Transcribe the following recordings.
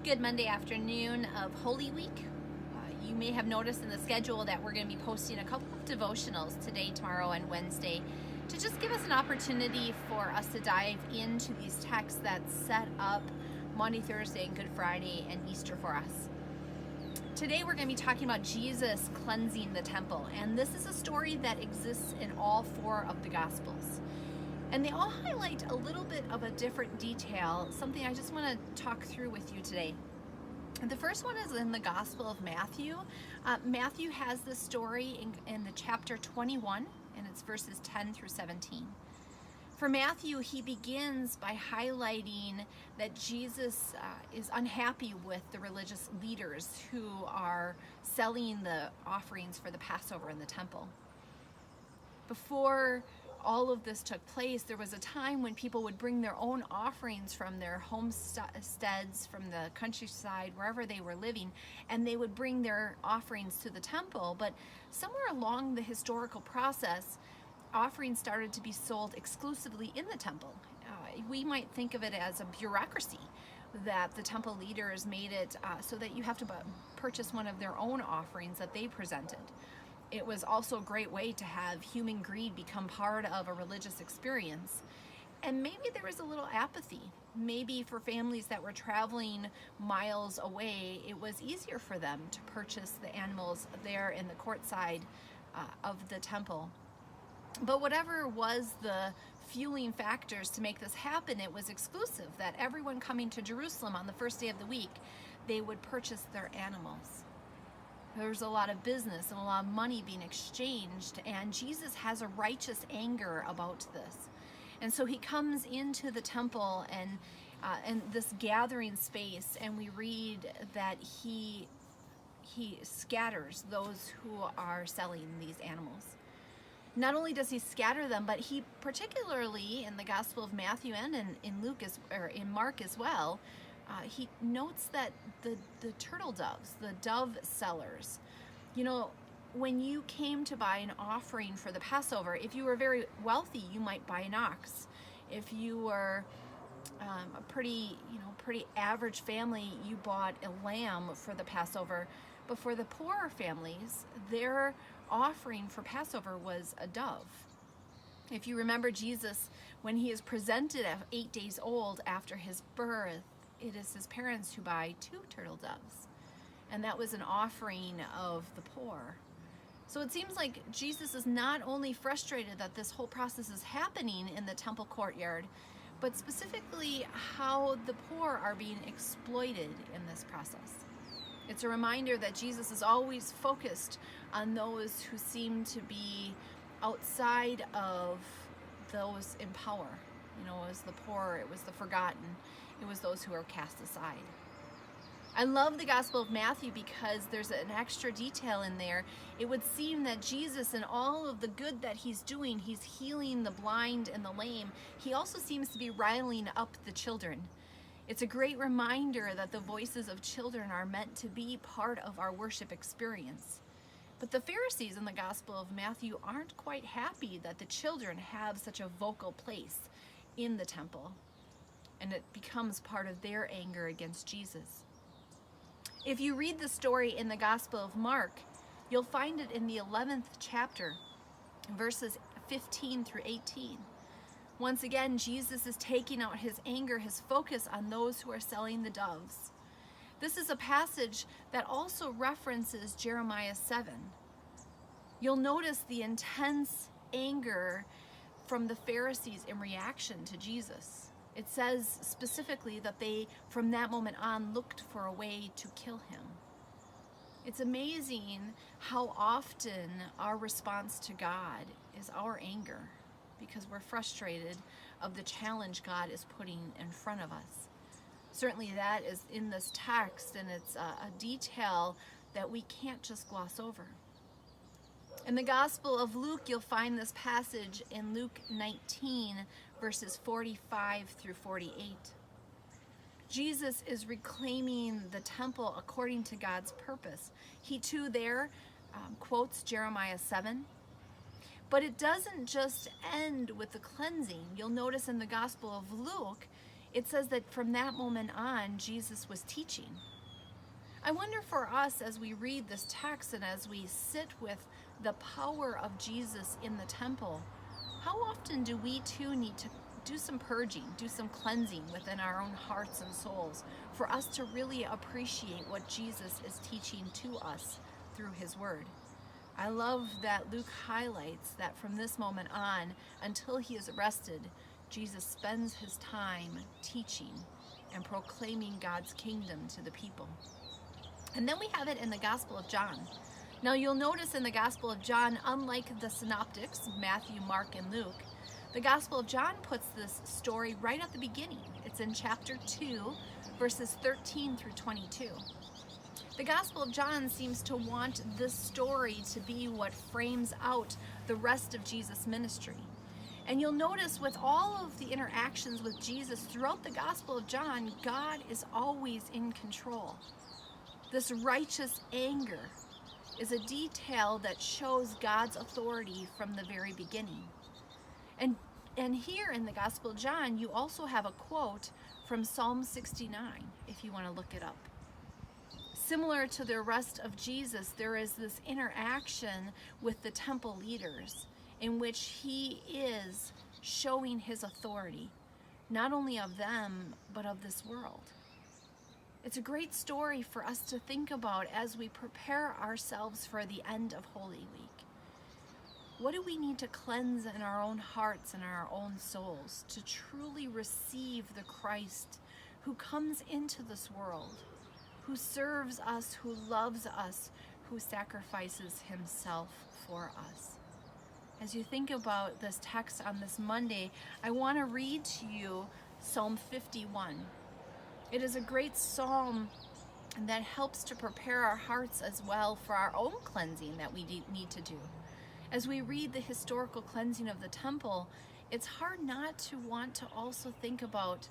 Good Monday afternoon of Holy Week. You may have noticed in the schedule that we're going to be posting a couple of devotionals today, tomorrow, and Wednesday to just give us an opportunity for us to dive into these texts that set up Monday, Thursday, and Good Friday and Easter for us. Today we're going to be talking about Jesus cleansing the temple, and this is a story that exists in all four of the Gospels. And they all highlight a little bit of a different detail, something I just want to talk through with you today. The first one is in the Gospel of Matthew. Matthew has this story in the chapter 21, and it's verses 10 through 17. For Matthew, he begins by highlighting that Jesus is unhappy with the religious leaders who are selling the offerings for the Passover in the temple. Before all of this took place, there was a time when people would bring their own offerings from their homesteads, from the countryside, wherever they were living, and they would bring their offerings to the temple. But somewhere along the historical process, offerings started to be sold exclusively in the temple. We might think of it as a bureaucracy, that the temple leaders made it so that you have to purchase one of their own offerings that they presented. It was also a great way to have human greed become part of a religious experience. And maybe there was a little apathy. Maybe for families that were traveling miles away, it was easier for them to purchase the animals there in the courtside of the temple. But whatever was the fueling factors to make this happen, it was exclusive, that everyone coming to Jerusalem on the first day of the week, they would purchase their animals. There's a lot of business and a lot of money being exchanged, and Jesus has a righteous anger about this. And so he comes into the temple and this gathering space, and we read that he scatters those who are selling these animals. Not only does he scatter them, but he particularly in the Gospel of Matthew and in Mark as well, he notes that the turtle doves, the dove sellers, when you came to buy an offering for the Passover, if you were very wealthy, you might buy an ox. If you were a pretty average family, you bought a lamb for the Passover. But for the poorer families, their offering for Passover was a dove. If you remember Jesus, when he is presented at 8 days old after his birth, it is his parents who buy 2 turtle doves. And that was an offering of the poor. So it seems like Jesus is not only frustrated that this whole process is happening in the temple courtyard, but specifically how the poor are being exploited in this process. It's a reminder that Jesus is always focused on those who seem to be outside of those in power. It was the poor, it was the forgotten, it was those who are cast aside. I love the Gospel of Matthew because there's an extra detail in there. It would seem that Jesus, and all of the good that he's doing, he's healing the blind and the lame, he also seems to be riling up the children. It's a great reminder that the voices of children are meant to be part of our worship experience. But the Pharisees in the Gospel of Matthew aren't quite happy that the children have such a vocal place in the temple, and it becomes part of their anger against Jesus. If you read the story in the Gospel of Mark, you'll find it in the 11th chapter, verses 15 through 18. Once again, Jesus is taking out his anger, his focus on those who are selling the doves. This is a passage that also references Jeremiah 7. You'll notice the intense anger from the Pharisees in reaction to Jesus. It says specifically that they, from that moment on, looked for a way to kill him. It's amazing how often our response to God is our anger, because we're frustrated of the challenge God is putting in front of us. Certainly that is in this text, and it's a detail that we can't just gloss over. In the Gospel of Luke, you'll find this passage in Luke 19, verses 45 through 48. Jesus is reclaiming the temple according to God's purpose. He too there quotes Jeremiah 7. But it doesn't just end with the cleansing. You'll notice in the Gospel of Luke, It says that from that moment on, Jesus was teaching. I wonder for us as we read this text and as we sit with the power of Jesus in the temple, how often do we too need to do some purging, do some cleansing within our own hearts and souls for us to really appreciate what Jesus is teaching to us through his word? I love that Luke highlights that from this moment on until he is arrested, Jesus spends his time teaching and proclaiming God's kingdom to the people. And then we have it in the Gospel of John. Now you'll notice in the Gospel of John, unlike the synoptics, Matthew, Mark, and Luke, the Gospel of John puts this story right at the beginning. It's in chapter 2, verses 13 through 22. The Gospel of John seems to want this story to be what frames out the rest of Jesus' ministry. And you'll notice with all of the interactions with Jesus throughout the Gospel of John, God is always in control. This righteous anger is a detail that shows God's authority from the very beginning. And here in the Gospel of John, you also have a quote from Psalm 69, if you want to look it up. Similar to the rest of Jesus, there is this interaction with the temple leaders in which he is showing his authority, not only of them, but of this world. It's a great story for us to think about as we prepare ourselves for the end of Holy Week. What do we need to cleanse in our own hearts and our own souls to truly receive the Christ who comes into this world, who serves us, who loves us, who sacrifices himself for us? As you think about this text on this Monday, I want to read to you Psalm 51. It is a great psalm that helps to prepare our hearts as well for our own cleansing that we need to do. As we read the historical cleansing of the temple, it's hard not to want to also think about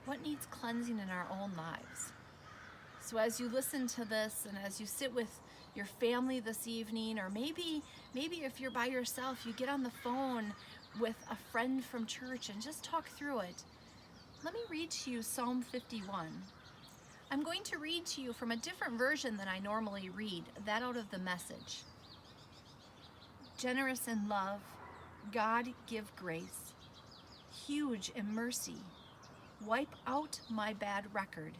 what needs cleansing in our own lives. So as you listen to this and as you sit with your family this evening, or maybe if you're by yourself, you get on the phone with a friend from church and just talk through it. Let me read to you Psalm 51. I'm going to read to you from a different version than I normally read, that out of the Message. Generous in love, God give grace, huge in mercy, wipe out my bad record,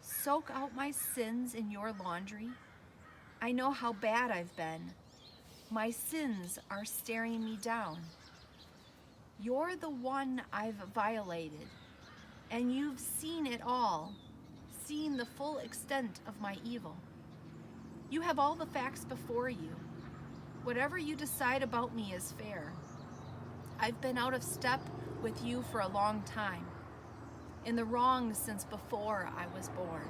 soak out my sins in your laundry. I know how bad I've been. My sins are staring me down. You're the one I've violated, and you've seen it all, seen the full extent of my evil. You have all the facts before you. Whatever you decide about me is fair. I've been out of step with you for a long time, in the wrong since before I was born.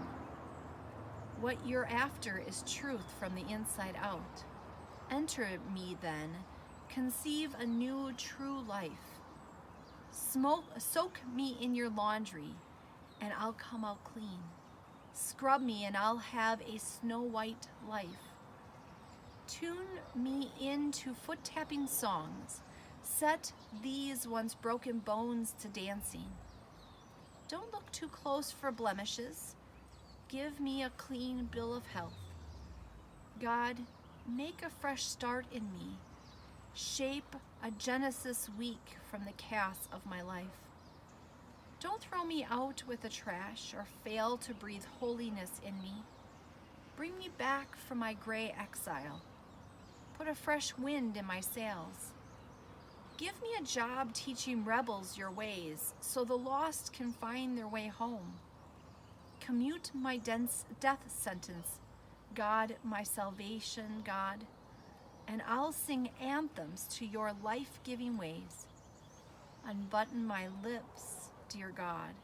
What you're after is truth from the inside out. Enter me then, conceive a new true life. Soak me in your laundry, and I'll come out clean. Scrub me, and I'll have a snow-white life. Tune me into foot-tapping songs. Set these once broken bones to dancing. Don't look too close for blemishes. Give me a clean bill of health. God, make a fresh start in me. Shape a Genesis week from the cast of my life. Don't throw me out with the trash or fail to breathe holiness in me. Bring me back from my gray exile. Put a fresh wind in my sails. Give me a job teaching rebels your ways so the lost can find their way home. Commute my death sentence, God, my salvation, God, and I'll sing anthems to your life-giving ways. Unbutton my lips, dear God.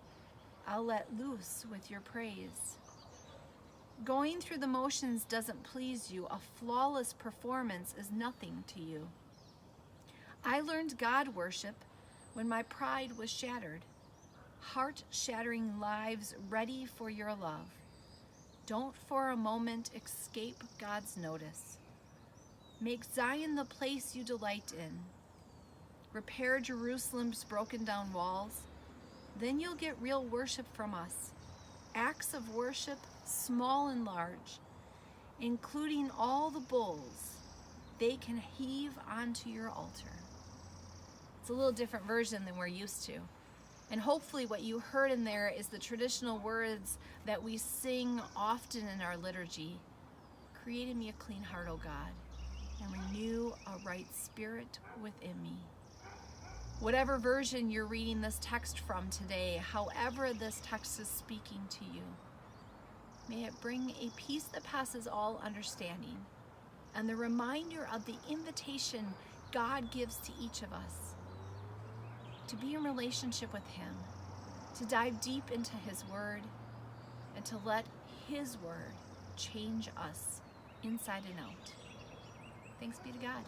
I'll let loose with your praise. Going through the motions doesn't please you. A flawless performance is nothing to you. I learned God worship when my pride was shattered. Heart-shattering lives ready for your love. Don't for a moment escape God's notice. Make Zion the place you delight in. Repair Jerusalem's broken down walls. Then you'll get real worship from us. Acts of worship, small and large, including all the bulls they can heave onto your altar. It's a little different version than we're used to. And hopefully what you heard in there is the traditional words that we sing often in our liturgy. Create in me a clean heart, O God, and renew a right spirit within me. Whatever version you're reading this text from today, however this text is speaking to you, may it bring a peace that passes all understanding and the reminder of the invitation God gives to each of us to be in relationship with Him, to dive deep into His Word, and to let His Word change us inside and out. Thanks be to God.